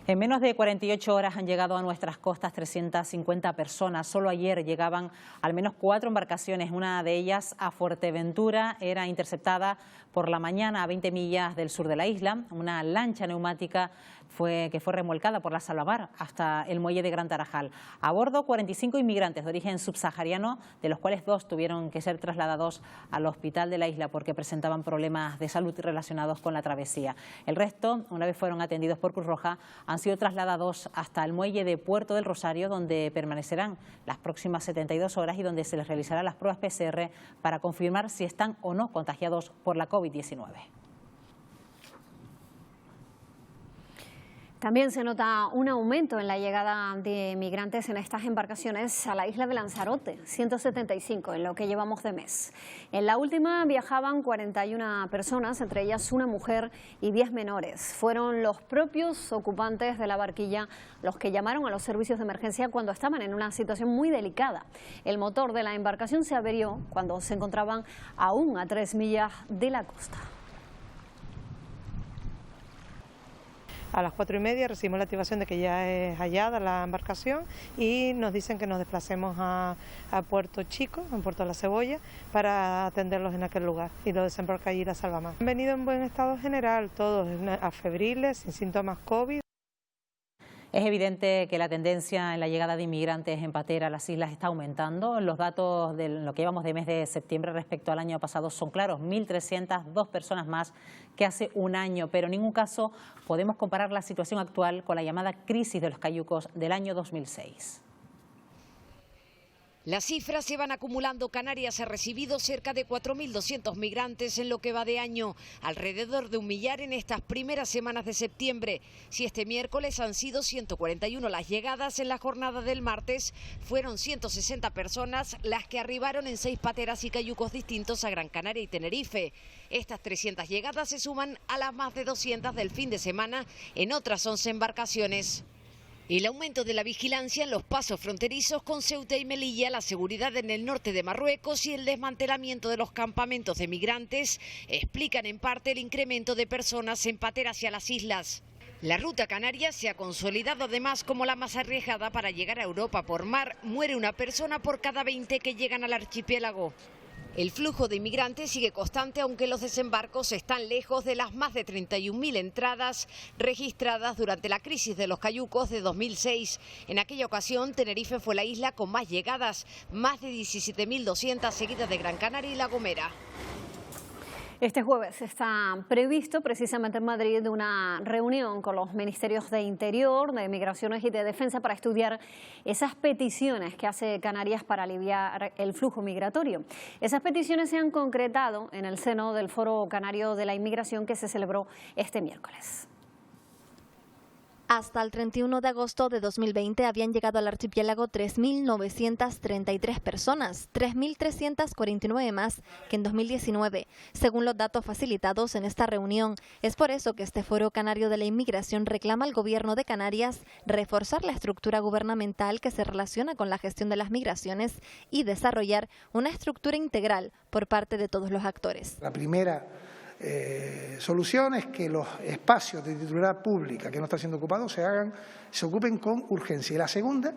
En menos de 48 horas han llegado a nuestras costas 350 personas. Solo ayer llegaban al menos 4 embarcaciones. Una de ellas a Fuerteventura era interceptada por la mañana a 20 millas del sur de la isla. Una lancha neumática que fue remolcada por la Salvamar hasta el muelle de Gran Tarajal. A bordo 45 inmigrantes de origen subsahariano, de los cuales 2 tuvieron que ser trasladados al hospital de la isla porque presentaban problemas de salud relacionados con la travesía. El resto, una vez fueron atendidos por Cruz Roja, han sido trasladados hasta el muelle de Puerto del Rosario, donde permanecerán las próximas 72 horas y donde se les realizarán las pruebas PCR para confirmar si están o no contagiados por la COVID-19. También se nota un aumento en la llegada de migrantes en estas embarcaciones a la isla de Lanzarote, 175 en lo que llevamos de mes. En la última viajaban 41 personas, entre ellas una mujer y 10 menores. Fueron los propios ocupantes de la barquilla los que llamaron a los servicios de emergencia cuando estaban en una situación muy delicada. El motor de la embarcación se averió cuando se encontraban aún a 3 millas de la costa. A las 4:30 recibimos la activación de que ya es hallada la embarcación y nos dicen que nos desplacemos a Puerto Chico, en Puerto de la Cebolla, para atenderlos en aquel lugar y lo desembarca allí la Salvamar. Han venido en buen estado general, todos afebriles, sin síntomas COVID. Es evidente que la tendencia en la llegada de inmigrantes en patera a las islas está aumentando. Los datos de lo que llevamos de mes de septiembre respecto al año pasado son claros, 1.302 personas más que hace un año, pero en ningún caso podemos comparar la situación actual con la llamada crisis de los cayucos del año 2006. Las cifras se van acumulando. Canarias ha recibido cerca de 4.200 migrantes en lo que va de año, alrededor de 1 millar en estas primeras semanas de septiembre. Si este miércoles han sido 141 las llegadas, en la jornada del martes fueron 160 personas las que arribaron en 6 pateras y cayucos distintos a Gran Canaria y Tenerife. Estas 300 llegadas se suman a las más de 200 del fin de semana en otras 11 embarcaciones. El aumento de la vigilancia en los pasos fronterizos con Ceuta y Melilla, la seguridad en el norte de Marruecos y el desmantelamiento de los campamentos de migrantes explican en parte el incremento de personas en patera hacia las islas. La ruta canaria se ha consolidado además como la más arriesgada para llegar a Europa por mar. Muere una persona por cada 20 que llegan al archipiélago. El flujo de inmigrantes sigue constante, aunque los desembarcos están lejos de las más de 31.000 entradas registradas durante la crisis de los cayucos de 2006. En aquella ocasión, Tenerife fue la isla con más llegadas, más de 17.200 seguidas de Gran Canaria y La Gomera. Este jueves está previsto precisamente en Madrid una reunión con los ministerios de Interior, de Migraciones y de Defensa para estudiar esas peticiones que hace Canarias para aliviar el flujo migratorio. Esas peticiones se han concretado en el seno del Foro Canario de la Inmigración que se celebró este miércoles. Hasta el 31 de agosto de 2020 habían llegado al archipiélago 3.933 personas, 3.349 más que en 2019, según los datos facilitados en esta reunión. Es por eso que este Foro Canario de la Inmigración reclama al Gobierno de Canarias reforzar la estructura gubernamental que se relaciona con la gestión de las migraciones y desarrollar una estructura integral por parte de todos los actores. La primera solución es que los espacios de titularidad pública que no están siendo ocupados se ocupen con urgencia. Y la segunda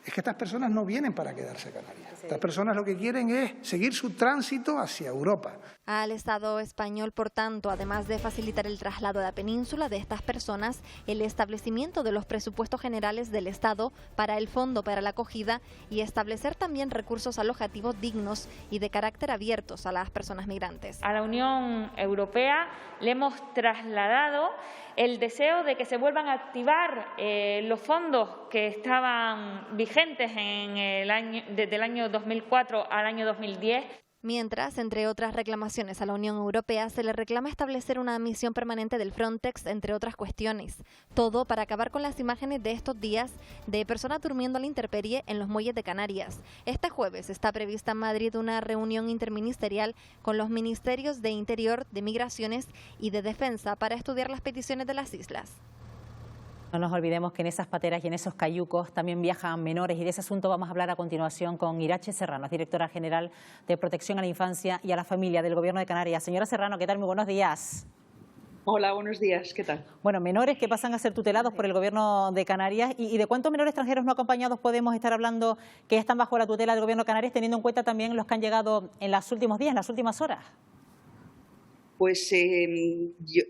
es que estas personas no vienen para quedarse a Canarias. Estas personas lo que quieren es seguir su tránsito hacia Europa. Al Estado español, por tanto, además de facilitar el traslado a la península de estas personas, el establecimiento de los presupuestos generales del Estado para el Fondo para la Acogida y establecer también recursos alojativos dignos y de carácter abiertos a las personas migrantes. A la Unión Europea le hemos trasladado el deseo de que se vuelvan a activar los fondos que estaban vigentes desde el año 2004 al año 2010. Mientras, entre otras reclamaciones a la Unión Europea, se le reclama establecer una misión permanente del Frontex, entre otras cuestiones. Todo para acabar con las imágenes de estos días de personas durmiendo a la intemperie en los muelles de Canarias. Este jueves está prevista en Madrid una reunión interministerial con los ministerios de Interior, de Migraciones y de Defensa para estudiar las peticiones de las islas. No nos olvidemos que en esas pateras y en esos cayucos también viajan menores y de ese asunto vamos a hablar a continuación con Irache Serrano, directora general de Protección a la Infancia y a la Familia del Gobierno de Canarias. Señora Serrano, ¿qué tal? Muy buenos días. Hola, buenos días, ¿qué tal? Bueno, menores que pasan a ser tutelados por el Gobierno de Canarias. ¿Y de cuántos menores extranjeros no acompañados podemos estar hablando que ya están bajo la tutela del Gobierno de Canarias, teniendo en cuenta también los que han llegado en los últimos días, en las últimas horas? Pues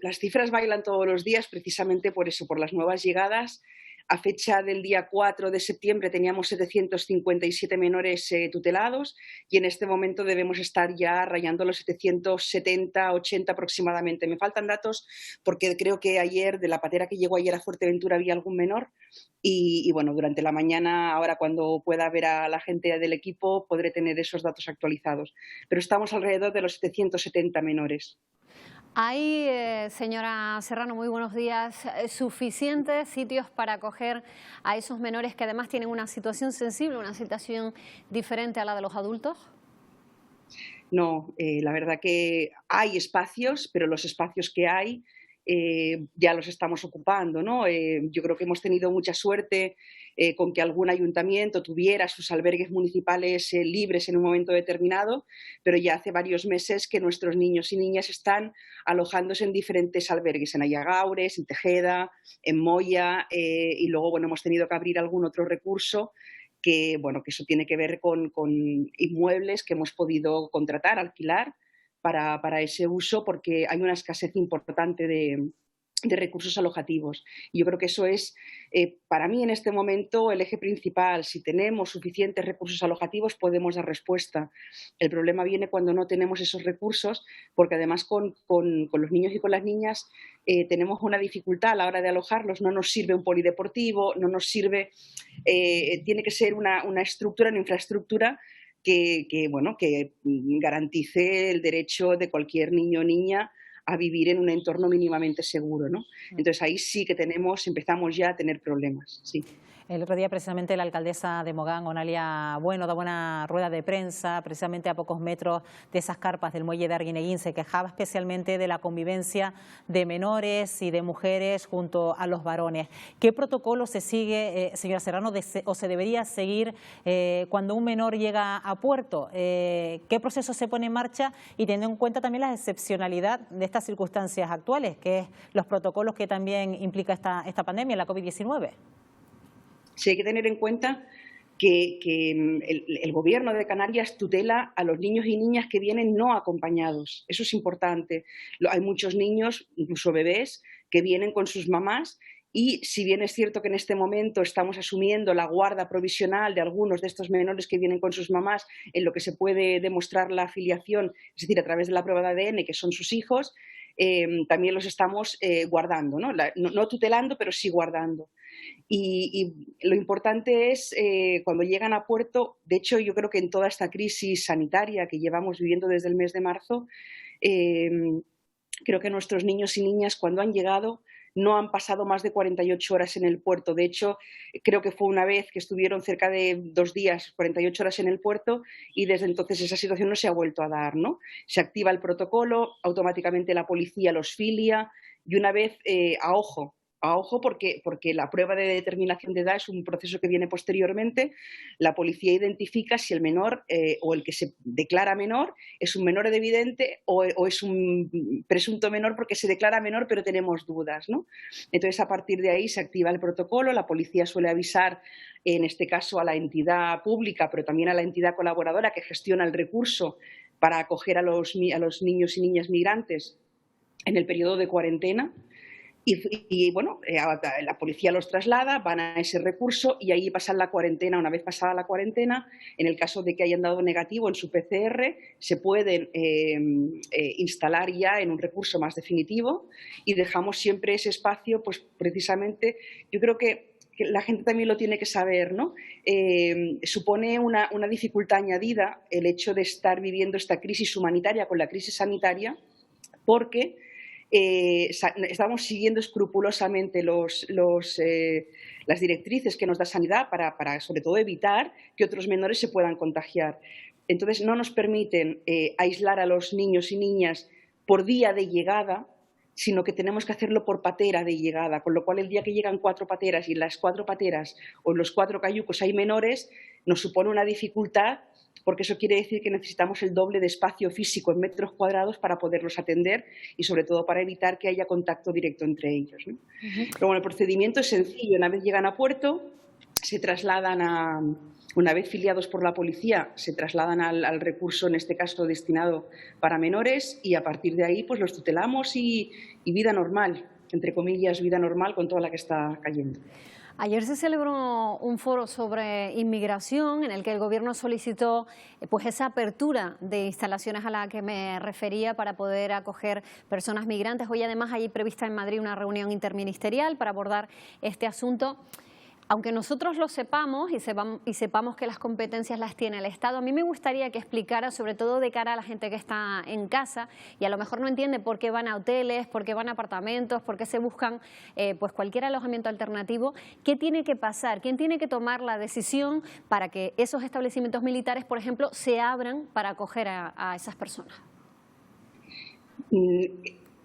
las cifras bailan todos los días precisamente por eso, por las nuevas llegadas. A fecha del día 4 de septiembre teníamos 757 menores tutelados y en este momento debemos estar ya rayando los 770, 80 aproximadamente. Me faltan datos porque creo que ayer, de la patera que llegó ayer a Fuerteventura, había algún menor y bueno, durante la mañana, ahora cuando pueda ver a la gente del equipo, podré tener esos datos actualizados. Pero estamos alrededor de los 770 menores. Hay, señora Serrano, muy buenos días, suficientes sitios para acoger a esos menores que además tienen una situación sensible, una situación diferente a la de los adultos. No, la verdad que hay espacios, pero los espacios que hay ya los estamos ocupando, ¿no? Yo creo que hemos tenido mucha suerte con que algún ayuntamiento tuviera sus albergues municipales libres en un momento determinado, pero ya hace varios meses que nuestros niños y niñas están alojándose en diferentes albergues, en Ayagaures, en Tejeda, en Moya, y luego bueno, hemos tenido que abrir algún otro recurso que eso tiene que ver con inmuebles que hemos podido contratar, alquilar para ese uso, porque hay una escasez importante de recursos alojativos. Y yo creo que eso es, para mí en este momento, el eje principal. Si tenemos suficientes recursos alojativos, podemos dar respuesta. El problema viene cuando no tenemos esos recursos, porque además con los niños y con las niñas tenemos una dificultad a la hora de alojarlos. No nos sirve un polideportivo, no nos sirve, tiene que ser una estructura, una infraestructura que garantice el derecho de cualquier niño o niña a vivir en un entorno mínimamente seguro, ¿no? Entonces ahí sí que empezamos ya a tener problemas, sí. El otro día precisamente la alcaldesa de Mogán, Onalia Bueno, daba una rueda de prensa precisamente a pocos metros de esas carpas del muelle de Arguineguín. Se quejaba especialmente de la convivencia de menores y de mujeres junto a los varones. ¿Qué protocolo se sigue, señora Serrano, o se debería seguir cuando un menor llega a puerto? ¿Qué proceso se pone en marcha? Y teniendo en cuenta también la excepcionalidad de estas circunstancias actuales, que es los protocolos que también implica esta pandemia, la COVID-19. Sí, hay que tener en cuenta que el Gobierno de Canarias tutela a los niños y niñas que vienen no acompañados. Eso es importante. Hay muchos niños, incluso bebés, que vienen con sus mamás y si bien es cierto que en este momento estamos asumiendo la guarda provisional de algunos de estos menores que vienen con sus mamás en lo que se puede demostrar la afiliación, es decir, a través de la prueba de ADN, que son sus hijos, también los estamos guardando, ¿no? No tutelando, pero sí guardando. Y lo importante es cuando llegan a puerto, de hecho yo creo que en toda esta crisis sanitaria que llevamos viviendo desde el mes de marzo, creo que nuestros niños y niñas cuando han llegado no han pasado más de 48 horas en el puerto. De hecho, creo que fue una vez que estuvieron cerca de 2 días, 48 horas en el puerto y desde entonces esa situación no se ha vuelto a dar, ¿no? Se activa el protocolo, automáticamente la policía los filia y una vez a ojo porque la prueba de determinación de edad es un proceso que viene posteriormente, la policía identifica si el menor o el que se declara menor es un menor evidente o es un presunto menor porque se declara menor pero tenemos dudas, ¿no? Entonces a partir de ahí se activa el protocolo, la policía suele avisar en este caso a la entidad pública pero también a la entidad colaboradora que gestiona el recurso para acoger a los niños y niñas migrantes en el periodo de cuarentena. Y bueno, la policía los traslada, van a ese recurso y ahí pasan la cuarentena. Una vez pasada la cuarentena, en el caso de que hayan dado negativo en su PCR, se pueden instalar ya en un recurso más definitivo y dejamos siempre ese espacio, pues precisamente, yo creo que la gente también lo tiene que saber, ¿no? Supone una dificultad añadida el hecho de estar viviendo esta crisis humanitaria con la crisis sanitaria porque estamos siguiendo escrupulosamente las directrices que nos da Sanidad para sobre todo evitar que otros menores se puedan contagiar. Entonces no nos permiten aislar a los niños y niñas por día de llegada, sino que tenemos que hacerlo por patera de llegada, con lo cual el día que llegan 4 pateras y en las 4 pateras o en los 4 cayucos hay menores, nos supone una dificultad porque eso quiere decir que necesitamos el doble de espacio físico en metros cuadrados para poderlos atender y sobre todo para evitar que haya contacto directo entre ellos, ¿no? Pero bueno, el procedimiento es sencillo. Una vez llegan a puerto, se trasladan una vez filiados por la policía, se trasladan al recurso, en este caso destinado para menores, y a partir de ahí pues los tutelamos y vida normal, entre comillas, vida normal con toda la que está cayendo. Ayer se celebró un foro sobre inmigración en el que el Gobierno solicitó pues esa apertura de instalaciones a la que me refería para poder acoger personas migrantes. Hoy además hay prevista en Madrid una reunión interministerial para abordar este asunto. Aunque nosotros lo sepamos y sepamos que las competencias las tiene el Estado, a mí me gustaría que explicara, sobre todo de cara a la gente que está en casa y a lo mejor no entiende por qué van a hoteles, por qué van a apartamentos, por qué se buscan pues cualquier alojamiento alternativo, qué tiene que pasar, quién tiene que tomar la decisión para que esos establecimientos militares, por ejemplo, se abran para acoger a esas personas.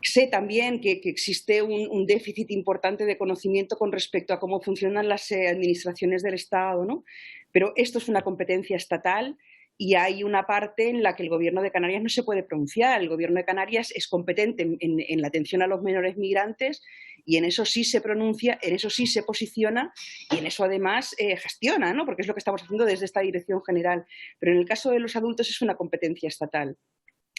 Sé también que existe un déficit importante de conocimiento con respecto a cómo funcionan las administraciones del Estado, ¿no? Pero esto es una competencia estatal y hay una parte en la que el Gobierno de Canarias no se puede pronunciar. El Gobierno de Canarias es competente en la atención a los menores migrantes y en eso sí se pronuncia, en eso sí se posiciona y en eso además gestiona, ¿no? Porque es lo que estamos haciendo desde esta Dirección General. Pero en el caso de los adultos es una competencia estatal.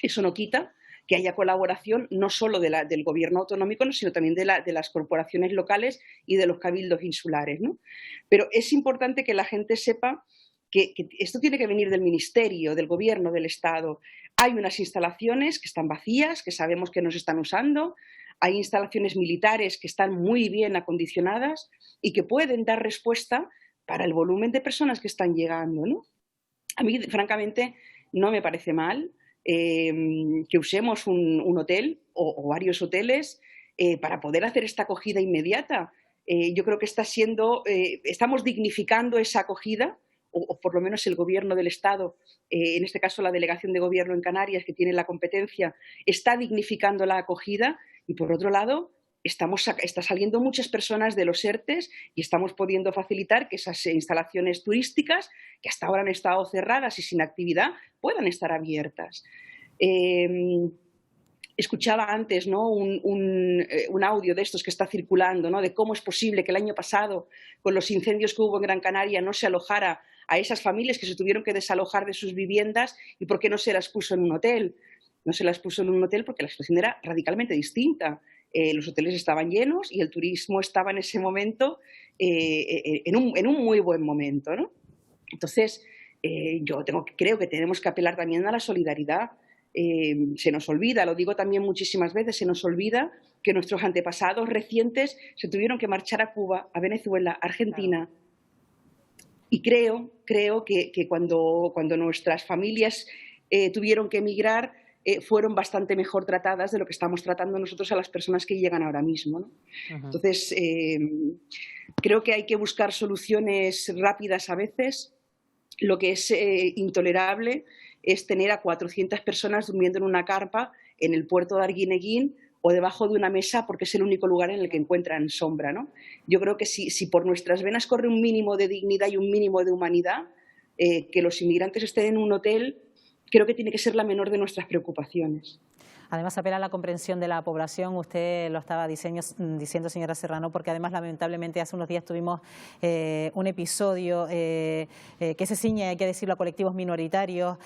Eso no quita que haya colaboración no solo del gobierno autonómico, sino también de las corporaciones locales y de los cabildos insulares, ¿no? Pero es importante que la gente sepa que esto tiene que venir del Ministerio, del Gobierno, del Estado. Hay unas instalaciones que están vacías, que sabemos que no se están usando, hay instalaciones militares que están muy bien acondicionadas y que pueden dar respuesta para el volumen de personas que están llegando, ¿no? A mí, francamente, no me parece mal que usemos un hotel o varios hoteles para poder hacer esta acogida inmediata. Yo creo que estamos dignificando esa acogida, o por lo menos el Gobierno del Estado, en este caso la Delegación de Gobierno en Canarias, que tiene la competencia, está dignificando la acogida y, por otro lado, está saliendo muchas personas de los ERTES y estamos pudiendo facilitar que esas instalaciones turísticas, que hasta ahora han estado cerradas y sin actividad, puedan estar abiertas. Escuchaba antes, ¿no?, un audio de estos que está circulando, ¿no?, de cómo es posible que el año pasado, con los incendios que hubo en Gran Canaria, no se alojara a esas familias que se tuvieron que desalojar de sus viviendas y por qué no se las puso en un hotel. No se las puso en un hotel porque la situación era radicalmente distinta. Los hoteles estaban llenos y el turismo estaba en ese momento en un muy buen momento, ¿no? Entonces, creo que tenemos que apelar también a la solidaridad. Se nos olvida, lo digo también muchísimas veces, se nos olvida que nuestros antepasados recientes se tuvieron que marchar a Cuba, a Venezuela, a Argentina. Y creo que cuando nuestras familias tuvieron que emigrar, fueron bastante mejor tratadas de lo que estamos tratando nosotros a las personas que llegan ahora mismo, ¿no? Entonces, creo que hay que buscar soluciones rápidas a veces. Lo que es intolerable es tener a 400 personas durmiendo en una carpa en el puerto de Arguineguín o debajo de una mesa porque es el único lugar en el que encuentran sombra, ¿no? Yo creo que si por nuestras venas corre un mínimo de dignidad y un mínimo de humanidad, que los inmigrantes estén en un hotel, creo que tiene que ser la menor de nuestras preocupaciones. Además, apela a la comprensión de la población. Usted lo estaba diciendo, señora Serrano, porque además, lamentablemente, hace unos días tuvimos un episodio que se ciñe, hay que decirlo, a colectivos minoritarios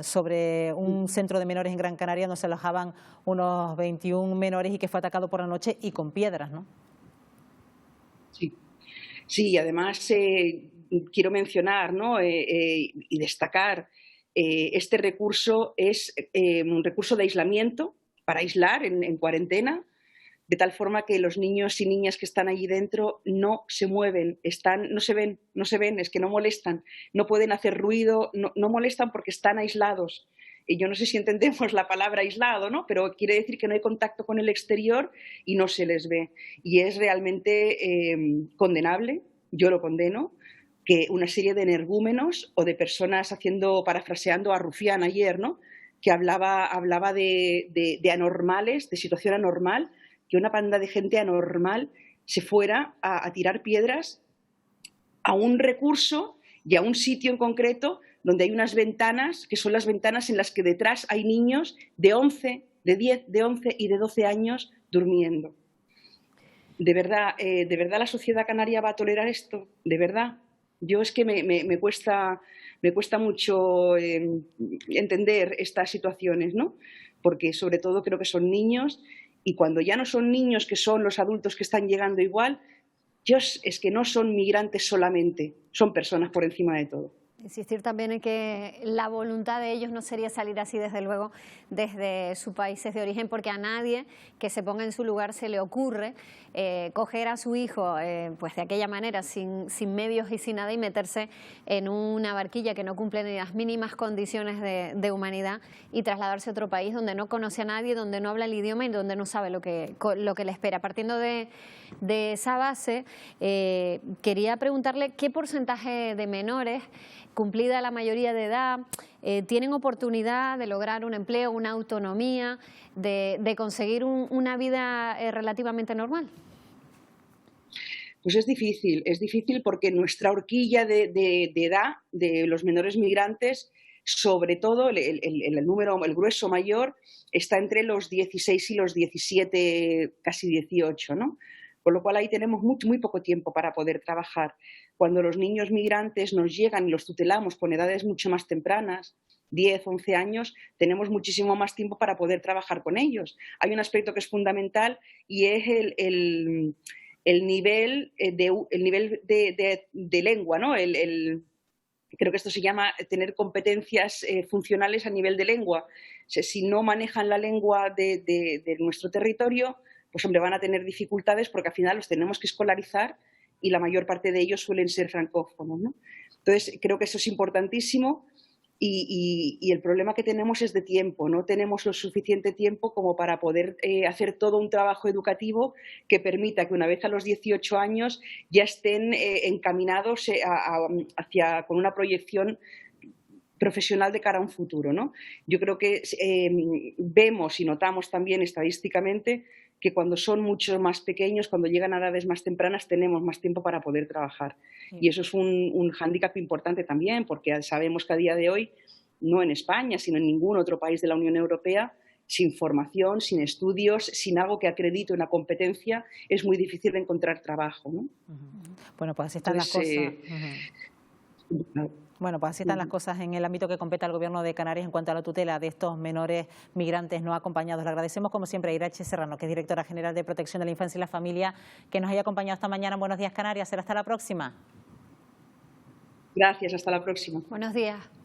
sobre un centro de menores en Gran Canaria donde se alojaban unos 21 menores y que fue atacado por la noche y con piedras, ¿no? Sí, además quiero mencionar, ¿no?, y destacar. Este recurso es un recurso de aislamiento, para aislar en cuarentena, de tal forma que los niños y niñas que están allí dentro no se mueven, no se ven, es que no molestan, no pueden hacer ruido, no molestan porque están aislados. Yo no sé si entendemos la palabra aislado, ¿no?, pero quiere decir que no hay contacto con el exterior y no se les ve. Y es realmente condenable, yo lo condeno, que una serie de energúmenos o de personas parafraseando a Rufián ayer, ¿no?, que hablaba de anormales, de situación anormal, que una banda de gente anormal se fuera a tirar piedras a un recurso y a un sitio en concreto donde hay unas ventanas que son las ventanas en las que detrás hay niños de 11, de 10, de 11 y de 12 años durmiendo. ¿De verdad la sociedad canaria va a tolerar esto? ¿De verdad? Yo es que me cuesta mucho entender estas situaciones, ¿no? Porque sobre todo creo que son niños, y cuando ya no son niños, que son los adultos que están llegando igual, es que no son migrantes solamente, son personas por encima de todo. Insistir también en que la voluntad de ellos no sería salir así, desde luego, desde sus países de origen, porque a nadie que se ponga en su lugar se le ocurre coger a su hijo pues de aquella manera, sin medios y sin nada, y meterse en una barquilla que no cumple ni las mínimas condiciones de humanidad, y trasladarse a otro país donde no conoce a nadie, donde no habla el idioma y donde no sabe lo que le espera. Partiendo de esa base, quería preguntarle qué porcentaje de menores, cumplida la mayoría de edad, tienen oportunidad de lograr un empleo, una autonomía, de conseguir una vida relativamente normal. Pues es difícil porque nuestra horquilla de edad de los menores migrantes, sobre todo el grueso mayor, está entre los 16 y los 17, casi 18, ¿no? Con lo cual ahí tenemos muy poco tiempo para poder trabajar. Cuando los niños migrantes nos llegan y los tutelamos con edades mucho más tempranas, 10, 11 años, tenemos muchísimo más tiempo para poder trabajar con ellos. Hay un aspecto que es fundamental, y es el nivel de lengua, ¿no? Creo que esto se llama tener competencias funcionales a nivel de lengua. O sea, si no manejan la lengua de nuestro territorio, pues hombre, van a tener dificultades, porque al final los tenemos que escolarizar y la mayor parte de ellos suelen ser francófonos, ¿no? Entonces, creo que eso es importantísimo, y el problema que tenemos es de tiempo. No tenemos lo suficiente tiempo como para poder hacer todo un trabajo educativo que permita que una vez a los 18 años ya estén encaminados con una proyección profesional de cara a un futuro, ¿no? Yo creo que vemos y notamos también estadísticamente que cuando son mucho más pequeños, cuando llegan a edades más tempranas, tenemos más tiempo para poder trabajar. Sí. Y eso es un hándicap importante también, porque sabemos que a día de hoy, no en España, sino en ningún otro país de la Unión Europea, sin formación, sin estudios, sin algo que acredite una competencia, es muy difícil encontrar trabajo, ¿no? Bueno, pues así están las cosas. Bueno, pues así están las cosas en el ámbito que compete al Gobierno de Canarias en cuanto a la tutela de estos menores migrantes no acompañados. Le agradecemos, como siempre, a Irache Serrano, que es directora general de Protección de la Infancia y la Familia, que nos haya acompañado esta mañana en Buenos Días Canarias. Será hasta la próxima. Gracias, hasta la próxima. Buenos días.